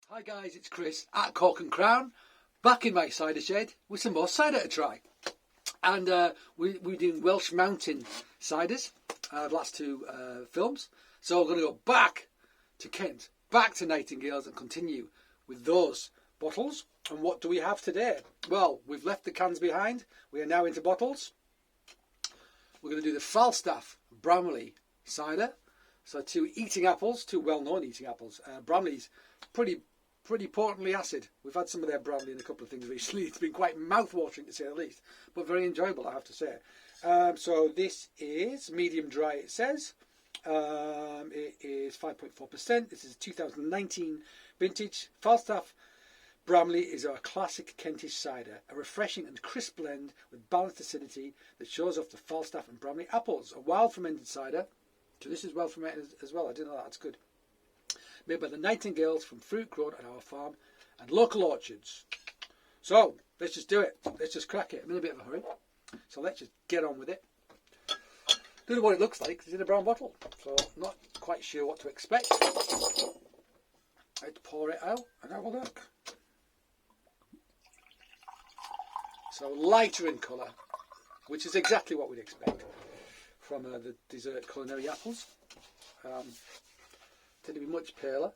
Hi guys, it's Chris at Cork and Crown, back in my cider shed with some more cider to try. And we're doing Welsh Mountain ciders, the last two films. So we're going to go back to Kent, back to Nightingales and continue with those bottles. And what do we have today? Well, we've left the cans behind. We are now into bottles. We're going to do the Falstaff Bramley cider. So two eating apples, two well-known eating apples. Bramley's pretty potently acid. We've had some of their Bramley in a couple of things recently. It's been quite mouth-watering to say the least, but very enjoyable, I have to say. So this is medium dry, it says. It is 5.4%. This is 2019 vintage. Falstaff Bramley is our classic Kentish cider, a refreshing and crisp blend with balanced acidity that shows off the Falstaff and Bramley apples. A wild fermented cider. So this is well fermented as well. I didn't know that. That's good. Made by the Nightingales from fruit grown at our farm and local orchards. So let's just do it. Let's just crack it. I'm in a bit of a hurry, so let's just get on with it. Don't know what it looks like. It's in a brown bottle, so not quite sure what to expect. Let's pour it out and have a look. So lighter in colour, which is exactly what we'd expect from the dessert culinary apples. Tend to be much paler,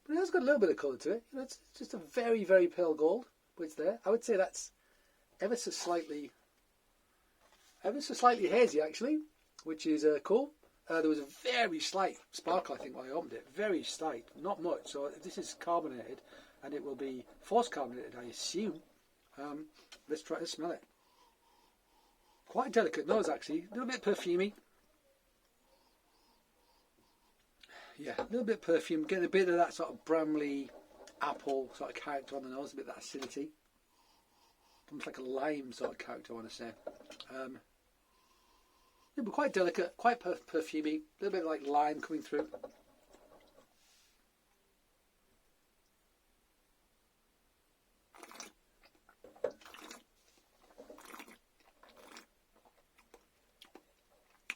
but it has got a little bit of colour to it. You know, it's just a very, very pale gold, but it's there. I would say that's ever so slightly hazy actually, which is cool. There was a very slight sparkle, I think, when I opened it. Very slight, not much. So this is carbonated, and it will be force carbonated, I assume. Let's try to smell it. Quite a delicate nose actually, a little bit perfumey. Yeah, a little bit of perfume, getting a bit of that sort of Bramley apple sort of character on the nose, a bit of that acidity. Almost like a lime sort of character, I want to say. Yeah, but quite delicate, quite perfumey, a little bit like lime coming through.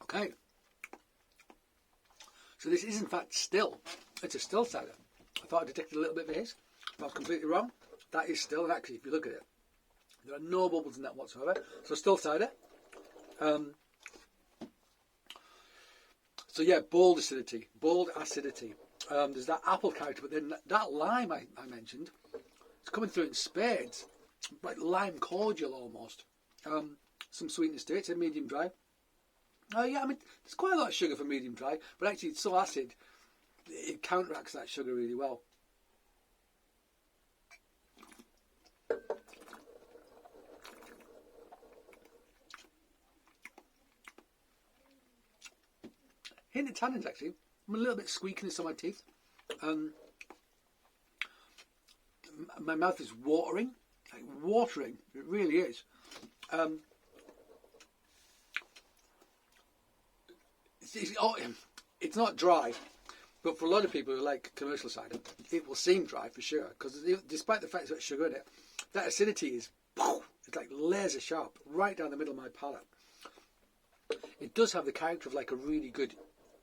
Okay. So this is in fact still. It's a still cider. I thought I detected a little bit of haze. I was completely wrong. That is still, and actually if you look at it, there are no bubbles in that whatsoever. So still cider. So yeah, bold acidity. There's that apple character, but then that lime I mentioned, it's coming through in spades. Like lime cordial almost. Some sweetness to it. It's a medium dry. Yeah, I mean, there's quite a lot of sugar for medium dry, but actually it's so acid, it counteracts that sugar really well. Hint of tannins actually. I'm a little bit squeakiness on my teeth. My mouth is watering, like watering. It really is. It's not dry, but for a lot of people who like commercial cider, it will seem dry for sure, because despite the fact it's got sugar in it, that acidity is, it's like laser sharp right down the middle of my palate. It does have the character of like a really good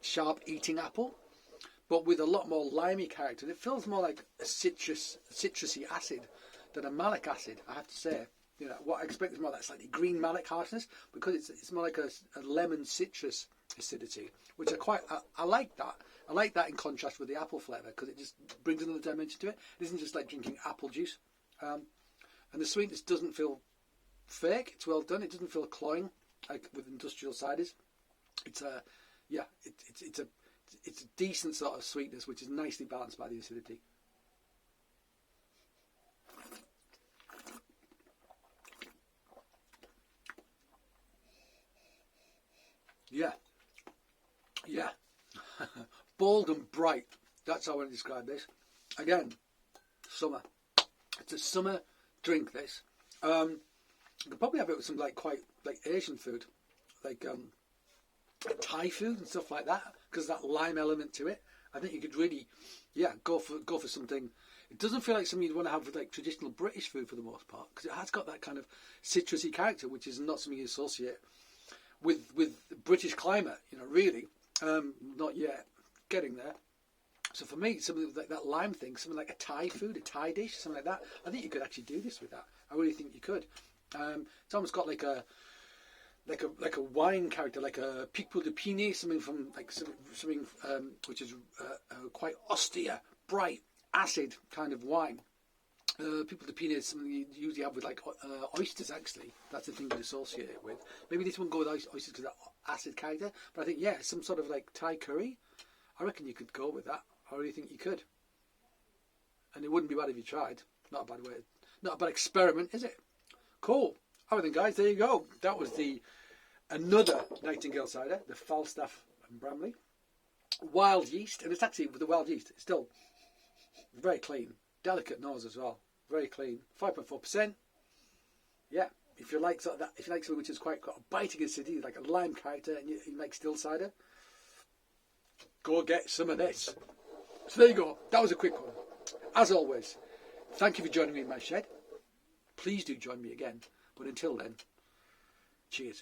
sharp eating apple, but with a lot more limey character. It feels more like a citrusy acid than a malic acid, I have to say. You know, what I expect is more that slightly green malic harshness, because it's more like a lemon citrus acidity, which I like that. I like that in contrast with the apple flavour, because it just brings another dimension to it. It isn't just like drinking apple juice. And the sweetness doesn't feel fake. It's well done. It doesn't feel cloying like with industrial ciders. It's a decent sort of sweetness, which is nicely balanced by the acidity. Yeah. Bold and bright. That's how I want to describe this. Again, summer. It's a summer drink, this. You could probably have it with some quite Asian food, like Thai food and stuff like that, because that lime element to it. I think you could really, go for something. It doesn't feel like something you'd want to have with like traditional British food for the most part, because it has got that kind of citrusy character, which is not something you associate with British climate. You know, really, not yet. Getting there. So for me, something like that lime thing, something like a Thai food, a Thai dish, something like that. I think you could actually do this with that. I really think you could. It's almost got like a wine character, like a Picpoul de Pinet, something from like something which is quite austere, bright, acid kind of wine. Picpoul de Pinet is something you usually have with like oysters. Actually, that's the thing to associate it with. Maybe this won't go with oysters because of that acid character. But I think some sort of like Thai curry. I reckon you could go with that. I really think you could, and it wouldn't be bad if you tried. Not a bad way, not a bad experiment, is it? Cool. All right then, guys. There you go. That was another Nightingale cider, the Falstaff and Bramley. Wild yeast, and it's actually with the wild yeast, it's still very clean. Delicate nose as well. Very clean. 5.4%. Yeah. If you like sort of that, if you like something which is quite got a biting acidity, like a lime character, and you make still cider, go get some of this. So there you go. That was a quick one. As always, thank you for joining me in my shed. Please do join me again. But until then, cheers.